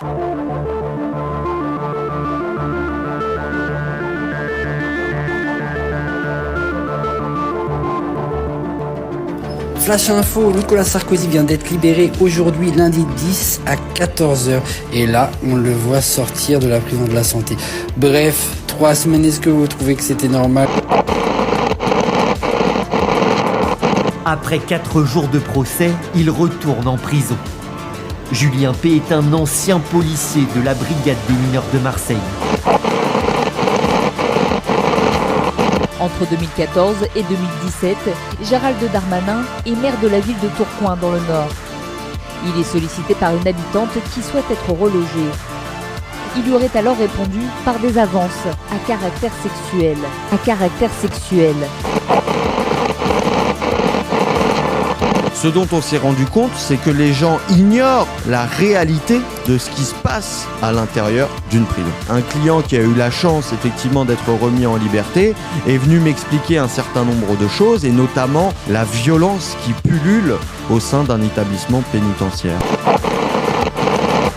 Flash info, Nicolas Sarkozy vient d'être libéré aujourd'hui lundi 10 à 14h. Et là, on le voit sortir de la prison de la Santé. Bref, 3 semaines, est-ce que vous trouvez que c'était normal ? Après 4 jours de procès, il retourne en prison. Julien P. est un ancien policier de la brigade des mineurs de Marseille. Entre 2014 et 2017, Gérald Darmanin est maire de la ville de Tourcoing dans le Nord. Il est sollicité par une habitante qui souhaite être relogée. Il lui aurait alors répondu par des avances à caractère sexuel. Ce dont on s'est rendu compte, c'est que les gens ignorent la réalité de ce qui se passe à l'intérieur d'une prison. Un client qui a eu la chance effectivement d'être remis en liberté est venu m'expliquer un certain nombre de choses et notamment la violence qui pullule au sein d'un établissement pénitentiaire.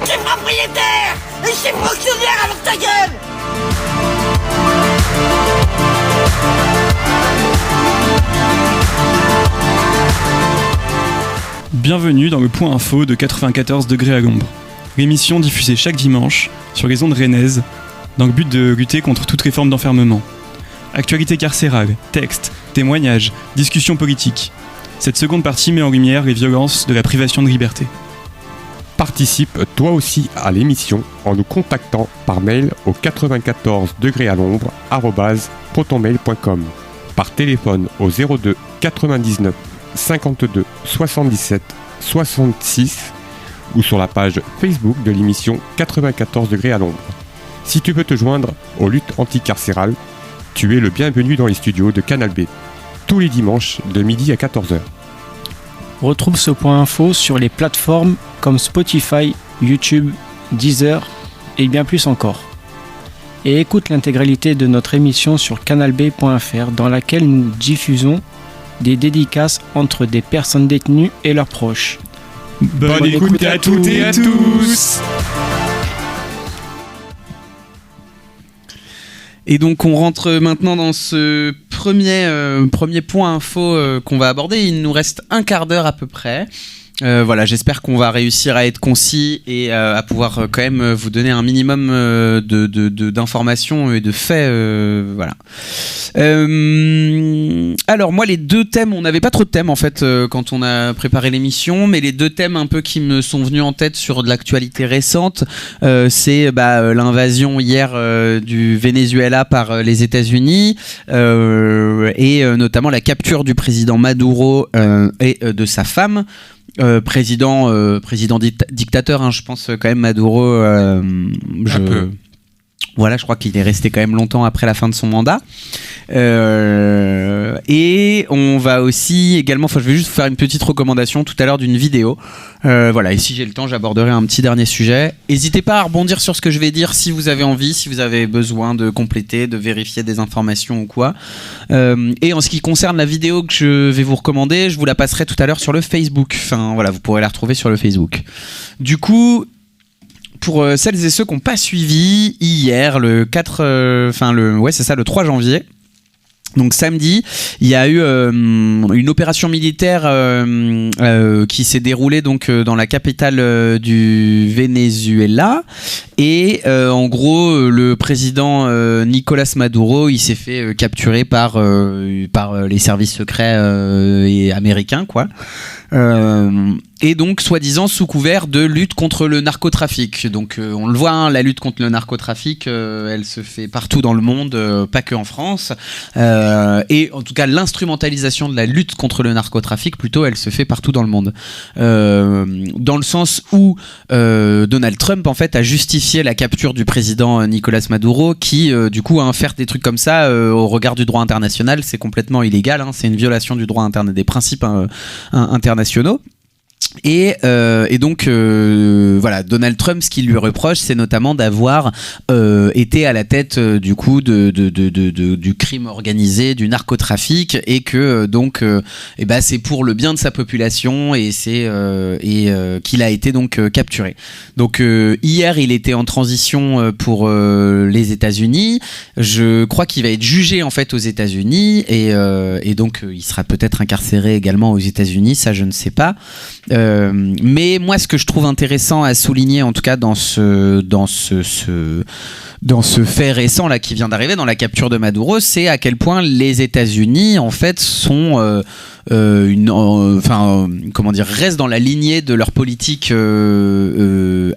Je suis propriétaire et je suis fonctionnaire alors ta gueule! Bienvenue dans le point info de 94 degrés à l'ombre. L'émission diffusée chaque dimanche sur les ondes rennaises dans le but de lutter contre toute réforme d'enfermement. Actualité carcérale, textes, témoignages, discussions politiques. Cette seconde partie met en lumière les violences de la privation de liberté. Participe toi aussi à l'émission en nous contactant par mail au 94 degrés à l'ombre @protonmail.com, par téléphone au 02 99 52 77 66 ou sur la page Facebook de l'émission 94 degrés à l'ombre. Si tu veux te joindre aux luttes anticarcérales, tu es le bienvenu dans les studios de Canal B, tous les dimanches de midi à 14h. Retrouve ce point info sur les plateformes comme Spotify, YouTube, Deezer et bien plus encore. Et écoute l'intégralité de notre émission sur canalb.fr dans laquelle nous diffusons des dédicaces entre des personnes détenues et leurs proches. Bonne écoute à toutes et à tous. Et donc on rentre maintenant dans ce premier point info qu'on va aborder. Il nous reste un quart d'heure à peu près. Voilà, j'espère qu'on va réussir à être concis et à pouvoir quand même vous donner un minimum d'informations et de faits. Voilà. Alors moi, les deux thèmes, on n'avait pas trop de thèmes en fait quand on a préparé l'émission, mais les deux thèmes un peu qui me sont venus en tête sur de l'actualité récente, c'est l'invasion hier du Venezuela par les États-Unis et notamment la capture du président Maduro et de sa femme. Président dictateur, hein, je pense quand même Maduro. Voilà, je crois qu'il est resté quand même longtemps après la fin de son mandat. Et on va aussi également, je vais juste vous faire une petite recommandation tout à l'heure d'une vidéo. Voilà, et si j'ai le temps, j'aborderai un petit dernier sujet. N'hésitez pas à rebondir sur ce que je vais dire si vous avez envie, si vous avez besoin de compléter, de vérifier des informations ou quoi. Et en ce qui concerne la vidéo que je vais vous recommander, je vous la passerai tout à l'heure sur le Facebook. Enfin, voilà, vous pourrez la retrouver sur le Facebook. Du coup, pour celles et ceux qui n'ont pas suivi, hier, le 3 janvier, donc samedi, il y a eu une opération militaire qui s'est déroulée donc dans la capitale du Venezuela et en gros le président Nicolas Maduro, il s'est fait capturer par les services secrets américains quoi. Et donc soi-disant sous couvert de lutte contre le narcotrafic. Donc on le voit, hein, la lutte contre le narcotrafic, elle se fait partout dans le monde, pas que en France. Et en tout cas l'instrumentalisation de la lutte contre le narcotrafic, plutôt, elle se fait partout dans le monde. Dans le sens où Donald Trump en fait a justifié la capture du président Nicolas Maduro, qui du coup faire des trucs comme ça au regard du droit international, c'est complètement illégal. Hein, c'est une violation du droit interne, des principes internationaux. Et donc voilà, Donald Trump, ce qu'il lui reproche, c'est notamment d'avoir été à la tête du coup du crime organisé, du narcotrafic, et que donc c'est pour le bien de sa population et c'est qu'il a été donc capturé. Donc hier, il était en transition pour les États-Unis. Je crois qu'il va être jugé en fait aux États-Unis et donc il sera peut-être incarcéré également aux États-Unis. Ça, je ne sais pas. Mais moi, ce que je trouve intéressant à souligner, en tout cas dans ce fait récent là qui vient d'arriver, dans la capture de Maduro, c'est à quel point les États-Unis en fait sont restent dans la lignée de leur politique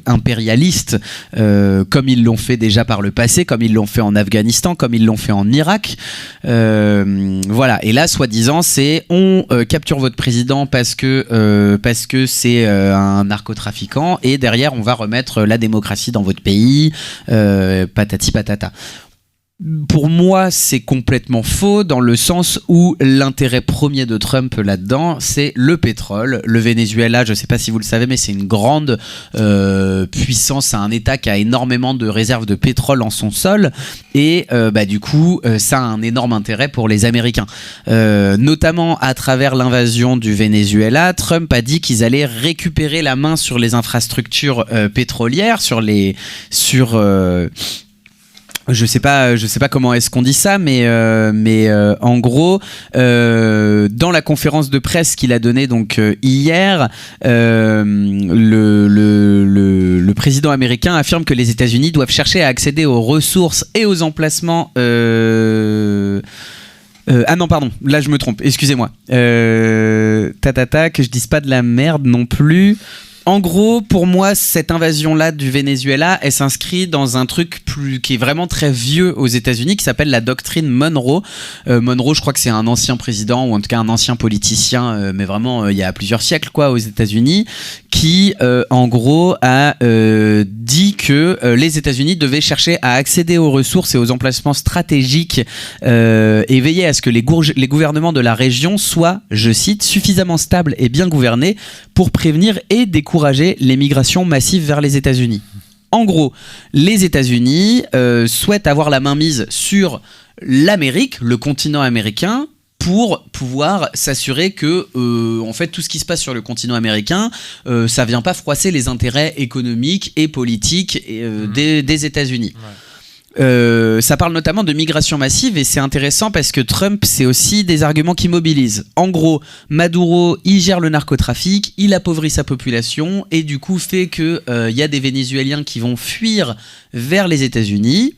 impérialiste, comme ils l'ont fait déjà par le passé, comme ils l'ont fait en Afghanistan, comme ils l'ont fait en Irak. Voilà. Et là, soi-disant, c'est on capture votre président parce que c'est un narcotrafiquant, et derrière, on va remettre la démocratie dans votre pays, patati patata. Pour moi, c'est complètement faux dans le sens où l'intérêt premier de Trump là-dedans, c'est le pétrole. Le Venezuela, je ne sais pas si vous le savez, mais c'est une grande puissance, c'est un État qui a énormément de réserves de pétrole en son sol, et du coup, ça a un énorme intérêt pour les Américains. Notamment à travers l'invasion du Venezuela, Trump a dit qu'ils allaient récupérer la main sur les infrastructures pétrolières, je sais pas comment est-ce qu'on dit ça, mais en gros, dans la conférence de presse qu'il a donnée donc hier, le président américain affirme que les États-Unis doivent chercher à accéder aux ressources et aux emplacements. Ah non, pardon, là je me trompe, excusez-moi. Que je dise pas de la merde non plus. En gros, pour moi, cette invasion-là du Venezuela, elle s'inscrit dans un truc qui est vraiment très vieux aux États-Unis, qui s'appelle la doctrine Monroe. Monroe, je crois que c'est un ancien président, ou en tout cas un ancien politicien, mais vraiment il y a plusieurs siècles aux États-Unis, qui en gros a dit que les États-Unis devaient chercher à accéder aux ressources et aux emplacements stratégiques et veiller à ce que les gouvernements de la région soient, je cite, suffisamment stables et bien gouvernés pour prévenir et décourager les migrations massives vers les États-Unis. En gros, les États-Unis souhaitent avoir la main mise sur l'Amérique, le continent américain, pour pouvoir s'assurer que en fait, tout ce qui se passe sur le continent américain, ça vient pas froisser les intérêts économiques et politiques des États-Unis. Ouais. Ça parle notamment de migration massive, et c'est intéressant parce que Trump, c'est aussi des arguments qui mobilisent. En gros, Maduro, il gère le narcotrafic, il appauvrit sa population, et du coup fait que y a des Vénézuéliens qui vont fuir vers les États-Unis.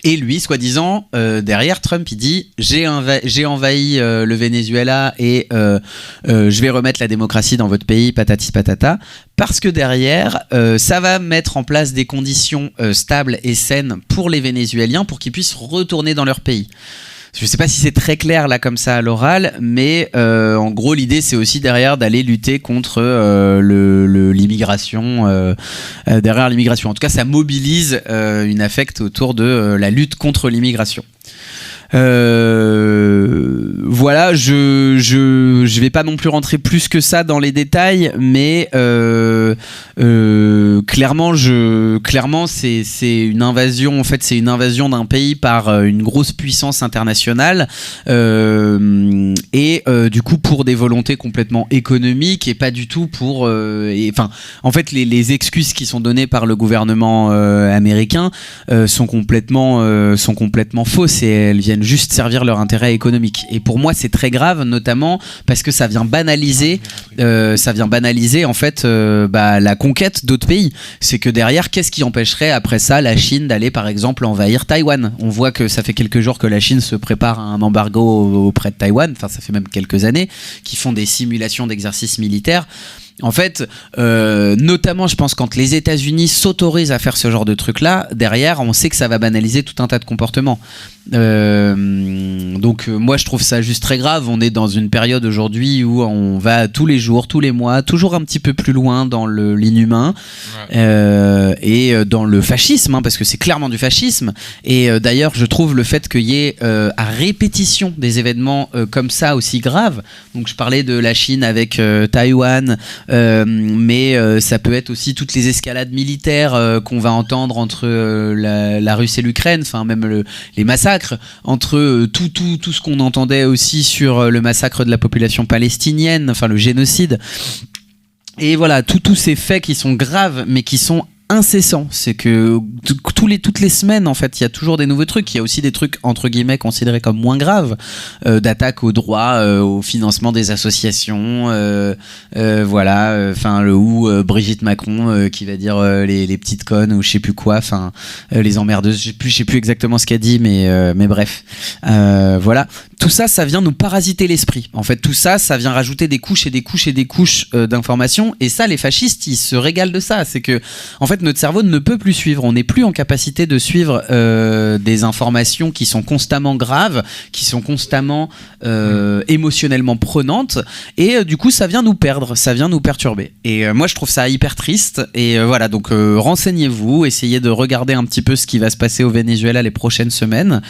Et lui, soi-disant, derrière, Trump, il dit « J'ai envahi le Venezuela et je vais remettre la démocratie dans votre pays, patati patata », parce que derrière, ça va mettre en place des conditions stables et saines pour les Vénézuéliens pour qu'ils puissent retourner dans leur pays. Je ne sais pas si c'est très clair là comme ça à l'oral, mais en gros l'idée c'est aussi derrière d'aller lutter contre l'immigration, derrière l'immigration. En tout cas, ça mobilise une affecte autour de la lutte contre l'immigration. Voilà, je vais pas non plus rentrer plus que ça dans les détails, mais clairement c'est une invasion. En fait, c'est une invasion d'un pays par une grosse puissance internationale, et du coup pour des volontés complètement économiques et pas du tout pour. En fait, les excuses qui sont données par le gouvernement américain sont complètement fausses, et elles viennent juste servir leur intérêt économique. Et pour moi, c'est très grave, notamment parce que ça vient banaliser en fait la conquête d'autres pays. C'est que derrière, qu'est-ce qui empêcherait après ça la Chine d'aller par exemple envahir Taïwan? On voit que ça fait quelques jours que la Chine se prépare à un embargo auprès de Taïwan, enfin ça fait même quelques années, qu'ils font des simulations d'exercices militaires. En fait, notamment, je pense, quand les États-Unis s'autorisent à faire ce genre de truc-là, derrière, on sait que ça va banaliser tout un tas de comportements. Donc, moi, je trouve ça juste très grave. On est dans une période aujourd'hui où on va tous les jours, tous les mois, toujours un petit peu plus loin dans l'inhumain, et dans le fascisme, parce que c'est clairement du fascisme. Et d'ailleurs, je trouve le fait qu'il y ait à répétition des événements comme ça aussi graves. Donc, je parlais de la Chine avec Taïwan. mais ça peut être aussi toutes les escalades militaires qu'on va entendre entre la Russie et l'Ukraine, enfin même les massacres, entre tout ce qu'on entendait aussi sur le massacre de la population palestinienne, enfin le génocide. Et voilà, tous ces faits qui sont graves, mais qui sont incessants. C'est que toutes les semaines, en fait, il y a toujours des nouveaux trucs. Il y a aussi des trucs, entre guillemets, considérés comme moins graves, d'attaque au droit, au financement des associations, voilà, enfin, ou Brigitte Macron qui va dire les petites connes, ou je sais plus quoi, enfin, les emmerdeuses, je sais plus exactement ce qu'elle dit, mais bref. Voilà. Tout ça, ça vient nous parasiter l'esprit. En fait, tout ça, ça vient rajouter des couches et des couches et des couches d'informations. Et ça, les fascistes, ils se régalent de ça. C'est que, en fait, notre cerveau ne peut plus suivre. On n'est plus en capacité de suivre des informations qui sont constamment graves, qui sont constamment émotionnellement prenantes. Et du coup, ça vient nous perdre, ça vient nous perturber. Et moi, je trouve ça hyper triste. Et voilà, donc renseignez-vous, essayez de regarder un petit peu ce qui va se passer au Venezuela les prochaines semaines.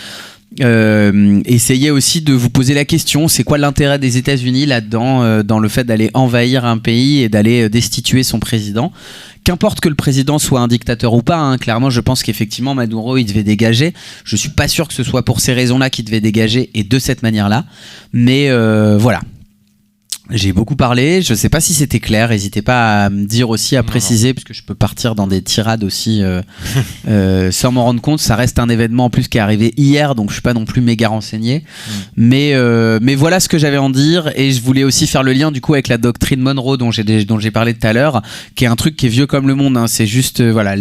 Essayez aussi de vous poser la question, c'est quoi l'intérêt des États-Unis là-dedans, dans le fait d'aller envahir un pays et d'aller destituer son président. Qu'importe que le président soit un dictateur ou pas, hein, clairement je pense qu'effectivement Maduro il devait dégager. Je suis pas sûr que ce soit pour ces raisons-là qu'il devait dégager et de cette manière-là, mais voilà. J'ai beaucoup parlé, je sais pas si c'était clair, n'hésitez pas à me dire aussi, à préciser, parce que je peux partir dans des tirades aussi sans m'en rendre compte. Ça reste un événement en plus qui est arrivé hier, donc je suis pas non plus méga renseigné. Mais voilà ce que j'avais à en dire, et je voulais aussi faire le lien du coup avec la doctrine Monroe dont j'ai parlé tout à l'heure, qui est un truc qui est vieux comme le monde, hein. C'est juste voilà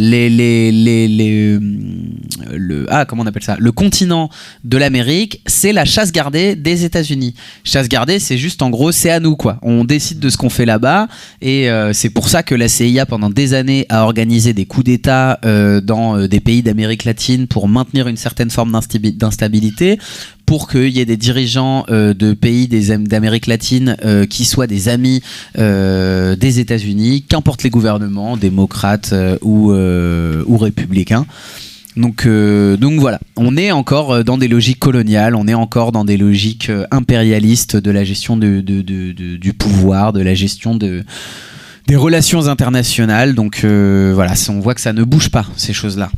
comment on appelle ça, le continent de l'Amérique, c'est la chasse gardée des États-Unis. Chasse gardée, c'est juste en gros, c'est à nous quoi. On décide de ce qu'on fait là-bas, et c'est pour ça que la CIA pendant des années a organisé des coups d'État dans des pays d'Amérique latine pour maintenir une certaine forme d'instabilité, pour qu'il y ait des dirigeants de pays d'Amérique latine qui soient des amis des États-Unis, qu'importe les gouvernements, démocrates ou républicains. Donc voilà, on est encore dans des logiques coloniales, on est encore dans des logiques impérialistes de la gestion du pouvoir, de la gestion des relations internationales. Donc voilà, on voit que ça ne bouge pas, ces choses-là.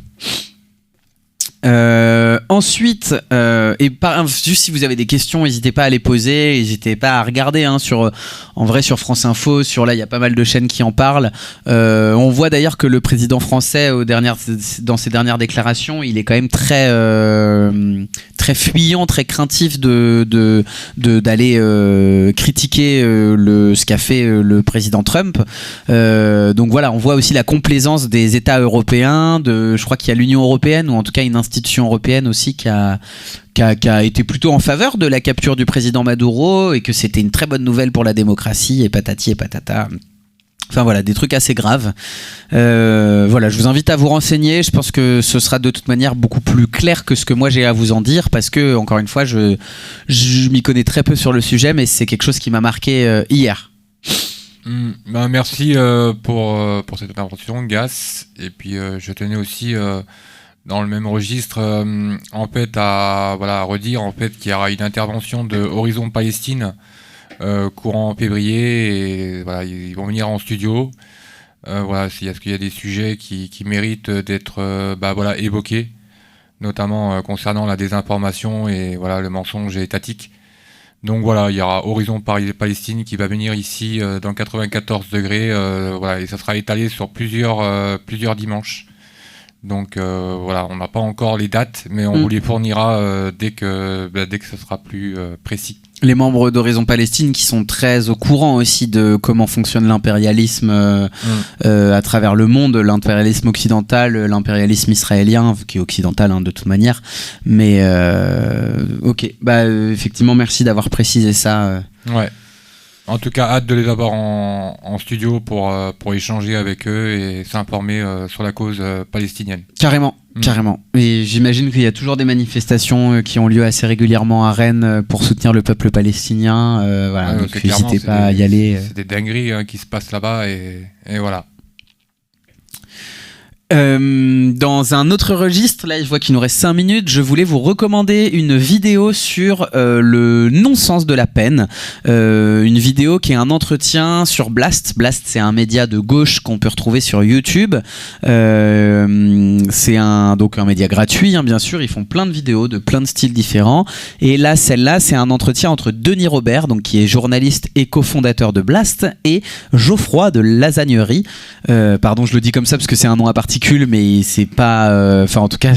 Ensuite, juste si vous avez des questions, n'hésitez pas à les poser, n'hésitez pas à regarder en vrai sur France Info, là il y a pas mal de chaînes qui en parlent. On voit d'ailleurs que le président français dans ses dernières déclarations, il est quand même très fuyant, très craintif d'aller critiquer ce qu'a fait le président Trump. Donc voilà, on voit aussi la complaisance des États européens, je crois qu'il y a l'Union européenne, ou en tout cas une institution européenne aussi qui a été plutôt en faveur de la capture du président Maduro, et que c'était une très bonne nouvelle pour la démocratie, et patati et patata. Enfin voilà, des trucs assez graves. Voilà, je vous invite à vous renseigner. Je pense que ce sera de toute manière beaucoup plus clair que ce que moi j'ai à vous en dire, parce que, encore une fois, je m'y connais très peu sur le sujet, mais c'est quelque chose qui m'a marqué hier. Merci pour cette intervention, Gas. Et puis je tenais aussi dans le même registre en fait à redire en fait qu'il y aura une intervention de Horizon Palestine courant février, et voilà, ils vont venir en studio. Voilà, est-ce qu'il y a des sujets qui méritent d'être évoqués, notamment concernant la désinformation et voilà le mensonge étatique. Donc voilà, il y aura Horizon Palestine qui va venir ici dans 94 degrés, voilà, et ça sera étalé sur plusieurs dimanches. Donc voilà, on n'a pas encore les dates, mais on vous les fournira dès que ce sera plus précis. Les membres d'Horizon Palestine qui sont très au courant aussi de comment fonctionne l'impérialisme à travers le monde, l'impérialisme occidental, l'impérialisme israélien, qui est occidental de toute manière. Mais ok, effectivement, merci d'avoir précisé ça. Ouais. En tout cas, hâte de les avoir en studio pour échanger avec eux et s'informer sur la cause palestinienne. Carrément. Et j'imagine qu'il y a toujours des manifestations qui ont lieu assez régulièrement à Rennes pour soutenir le peuple palestinien. Voilà, donc n'hésitez pas à y aller. C'est des dingueries qui se passent là-bas, et voilà. Dans un autre registre, là je vois qu'il nous reste 5 minutes, je voulais vous recommander une vidéo sur le non-sens de la peine. Une vidéo qui est un entretien sur Blast. Blast, c'est un média de gauche qu'on peut retrouver sur YouTube. C'est donc un média gratuit, hein, bien sûr. Ils font plein de vidéos de plein de styles différents. Et là, celle-là, c'est un entretien entre Denis Robert, donc, qui est journaliste et cofondateur de Blast, et Geoffroy de Lasagnerie. Pardon, je le dis comme ça parce que c'est un nom à particule, mais c'est pas. Enfin, en tout cas,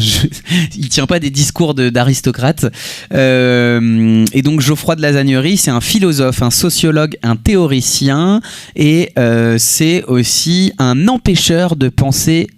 il tient pas des discours d'aristocrate. Et donc, Geoffroy de Lasagnerie, c'est un philosophe, un sociologue, un théoricien, et c'est aussi un empêcheur de penser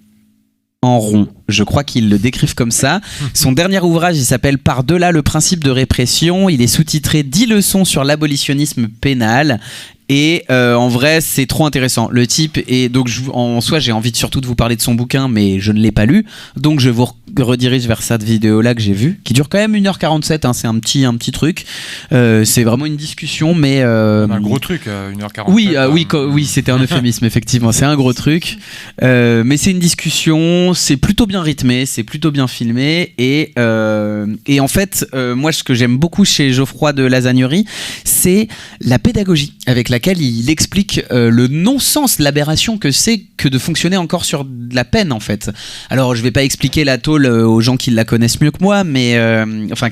en rond. Je crois qu'ils le décrivent comme ça. Son dernier ouvrage, il s'appelle Par-delà le principe de répression. Il est sous-titré 10 leçons sur l'abolitionnisme pénal. Et en vrai, c'est trop intéressant. Le type est donc en soi, j'ai envie surtout de vous parler de son bouquin, mais je ne l'ai pas lu. Donc je vous redirige vers cette vidéo-là que j'ai vue, qui dure quand même 1h47. Hein, c'est un petit truc. C'est vraiment une discussion, mais un gros truc, 1h47. Oui, c'était un euphémisme. Effectivement, c'est un gros truc. Mais c'est une discussion. C'est plutôt bien rythmé, c'est plutôt bien filmé. Et en fait, moi, ce que j'aime beaucoup chez Geoffroy de Lasagnerie, c'est la pédagogie avec laquelle il explique le non-sens, l'aberration que c'est que de fonctionner encore sur de la peine, en fait. Alors, je vais pas expliquer la tôle aux gens qui la connaissent mieux que moi, mais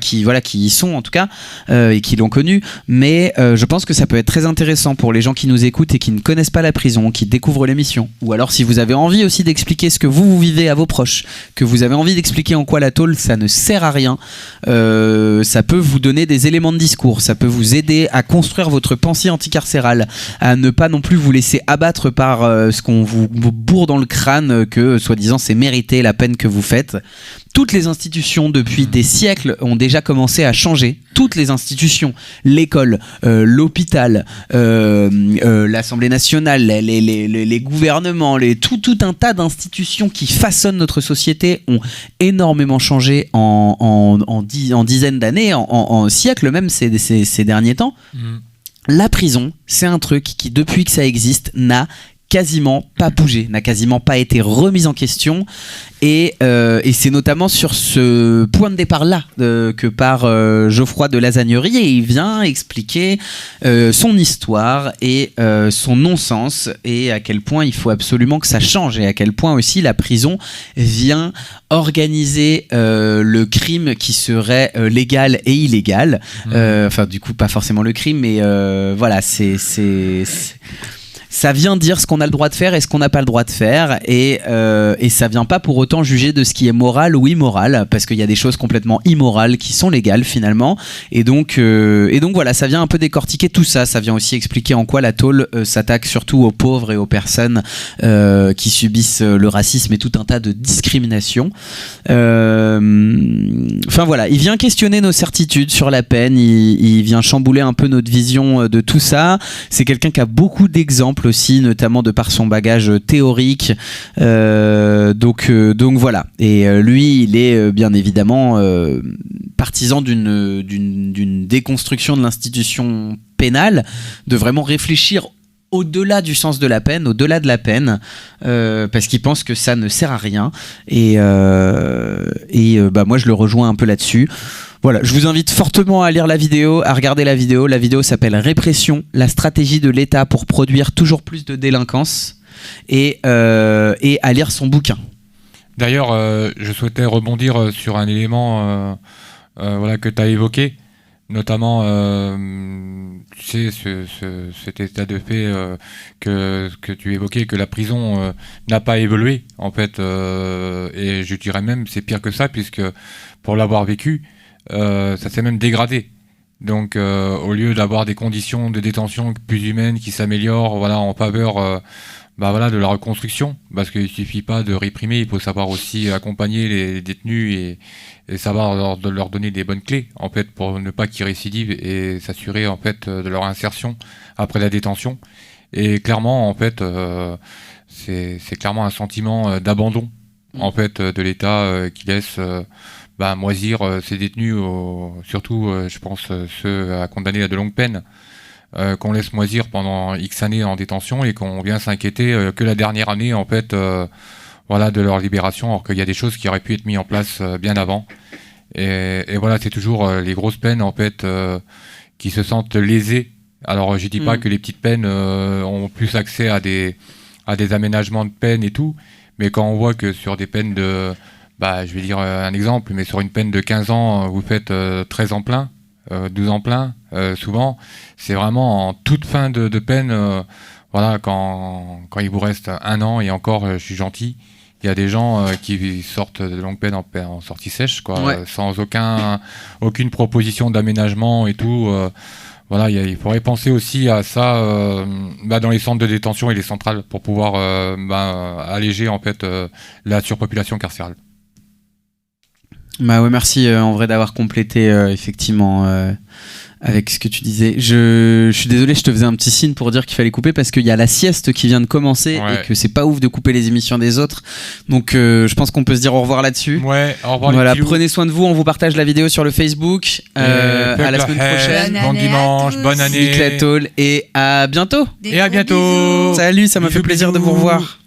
qui y sont en tout cas et qui l'ont connue. Mais je pense que ça peut être très intéressant pour les gens qui nous écoutent et qui ne connaissent pas la prison, qui découvrent l'émission. Ou alors, si vous avez envie aussi d'expliquer ce que vous vivez à vos proches, que vous avez envie d'expliquer en quoi la tôle ça ne sert à rien, ça peut vous donner des éléments de discours, ça peut vous aider à construire votre pensée anticarcérale, à ne pas non plus vous laisser abattre par ce qu'on vous bourre dans le crâne, que soi-disant c'est mérité la peine que vous faites. Toutes les institutions depuis des siècles ont déjà commencé à changer. Toutes les institutions, l'école, l'hôpital, l'Assemblée nationale, les gouvernements, tout un tas d'institutions qui façonnent notre société ont énormément changé en dizaines d'années, en siècles même ces derniers temps. La prison, c'est un truc qui, depuis que ça existe, n'a quasiment pas bougé, n'a quasiment pas été remise en question. Et c'est notamment sur ce point de départ-là que part Geoffroy de Lasagnerie, et il vient expliquer son histoire et son non-sens, et à quel point il faut absolument que ça change, et à quel point aussi la prison vient organiser le crime qui serait légal et illégal. Enfin, du coup, pas forcément le crime, mais voilà, ça vient dire ce qu'on a le droit de faire et ce qu'on n'a pas le droit de faire, et ça vient pas pour autant juger de ce qui est moral ou immoral, parce qu'il y a des choses complètement immorales qui sont légales finalement, et donc voilà, ça vient un peu décortiquer tout ça. Ça vient aussi expliquer en quoi la tôle s'attaque surtout aux pauvres et aux personnes qui subissent le racisme et tout un tas de discriminations. Enfin voilà, il vient questionner nos certitudes sur la peine, il vient chambouler un peu notre vision de tout ça. C'est quelqu'un qui a beaucoup d'exemples aussi, notamment de par son bagage théorique, donc voilà. Et lui, il est bien évidemment partisan d'une déconstruction de l'institution pénale, de vraiment réfléchir au-delà du sens de la peine, au-delà de la peine, parce qu'il pense que ça ne sert à rien, et moi je le rejoins un peu là-dessus. Voilà, je vous invite fortement à lire la vidéo, à regarder la vidéo. La vidéo s'appelle Répression, la stratégie de l'État pour produire toujours plus de délinquance, et à lire son bouquin. D'ailleurs, je souhaitais rebondir sur un élément que tu as évoqué, notamment tu sais, cet état de fait que tu évoquais, que la prison n'a pas évolué en fait, et je dirais même c'est pire que ça, puisque pour l'avoir vécu, ça s'est même dégradé. Donc au lieu d'avoir des conditions de détention plus humaines qui s'améliorent, voilà, en faveur de la reconstruction, parce qu'il suffit pas de réprimer, il faut savoir aussi accompagner les détenus et savoir leur donner des bonnes clés en fait, pour ne pas qu'ils récidivent, et s'assurer en fait de leur insertion après la détention. Et clairement en fait c'est clairement un sentiment d'abandon en fait de l'État qui laisse moisir ces détenus, surtout je pense ceux à condamner à de longues peines, qu'on laisse moisir pendant X années en détention, et qu'on vient s'inquiéter que la dernière année en fait voilà, de leur libération, alors qu'il y a des choses qui auraient pu être mises en place bien avant. Et voilà, c'est toujours les grosses peines en fait qui se sentent lésées. Alors je dis pas que les petites peines ont plus accès à des aménagements de peine et tout, mais quand on voit que sur des peines de, je vais dire un exemple, mais sur une peine de 15 ans, vous faites 13 ans plein, 12 ans plein, souvent, c'est vraiment en toute fin de peine, voilà, quand il vous reste 1 an, et encore, je suis gentil, il y a des gens qui sortent de longue peine en sortie sèche, quoi, Ouais. sans aucune proposition d'aménagement et tout. Voilà, il faudrait penser aussi à ça dans les centres de détention et les centrales pour pouvoir alléger en fait la surpopulation carcérale. Bah ouais, merci en vrai d'avoir complété effectivement avec ce que tu disais. Je suis désolé, je te faisais un petit signe pour dire qu'il fallait couper parce qu'il y a la sieste qui vient de commencer et que c'est pas ouf de couper les émissions des autres. Donc je pense qu'on peut se dire au revoir là-dessus. Ouais, au revoir. Voilà, prenez soin de vous, on vous partage la vidéo sur le Facebook. À la semaine prochaine. Bon dimanche, bonne année. Nick Latol et à bientôt. Et à bientôt. Salut, ça m'a fait plaisir de vous revoir.